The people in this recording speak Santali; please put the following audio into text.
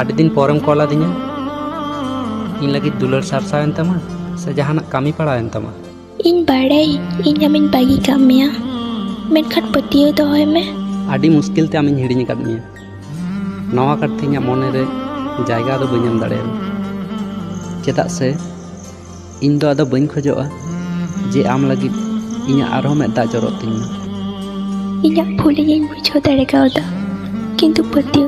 ᱟᱹᱰᱤ ᱫᱤᱱ ᱯᱚᱨᱮᱢ ᱠᱚᱞ ᱟᱹᱫᱤᱧᱟ ᱤᱧ ᱞᱟᱹᱜᱤᱫ ᱫᱩᱞᱟᱹᱲ ᱥᱟᱨᱥᱟᱣᱮᱱ ᱛᱟᱢᱟ ᱥᱮ ᱡᱟᱦᱟᱱᱟᱜ ᱠᱟᱹᱢᱤ ᱯᱟᱲᱟᱣᱮᱱ ᱛᱟᱢᱟ? ᱤᱧ ᱵᱟᱲᱟᱭ ᱤᱧ ᱟᱢᱤᱧ ᱵᱟᱹᱜᱤ ᱠᱟᱜ ᱢᱮᱭᱟ, ᱢᱮᱱᱠᱷᱟᱱ ᱯᱟᱹᱛᱭᱟᱹᱣ ᱫᱚᱦᱚᱭ ᱢᱮ᱾ ᱟᱹᱰᱤ ᱢᱩᱥᱠᱤᱞ ᱛᱮ ᱟᱢᱤᱧ ᱦᱤᱲᱤᱧ ᱟᱠᱟᱫ ᱢᱮᱭᱟ᱾ ᱱᱚᱣᱟ ᱠᱟᱨᱛᱮ ᱤᱧᱟᱹᱜ ᱢᱚᱱᱮᱨᱮ ᱡᱟᱭᱜᱟ ᱫᱚ ᱵᱟᱹᱧ ᱮᱢ ᱫᱟᱲᱮᱭᱟᱢᱟ, ᱪᱮᱫᱟᱜ ᱥᱮ ᱤᱧ ᱫᱚ ᱟᱫᱚ ᱵᱟᱹᱧ ᱠᱷᱚᱡᱚᱜᱼᱟ ᱡᱮ ᱟᱢ ᱞᱟᱹᱜᱤᱫ ᱤᱧᱟᱹᱜ ᱟᱨᱦᱚᱸ ᱢᱮᱫ ᱫᱟᱜ ᱡᱚᱨᱚᱜ ᱛᱤᱧ ᱢᱟ᱾ ᱤᱧᱟᱹᱜ ᱵᱷᱩᱞ ᱤᱧ ᱵᱩᱡᱷᱟᱹᱣ ᱫᱟᱲᱮ ᱠᱟᱣᱫᱟ, ᱠᱤᱱᱛᱩ ᱯᱟᱹᱛᱭᱟᱹᱣ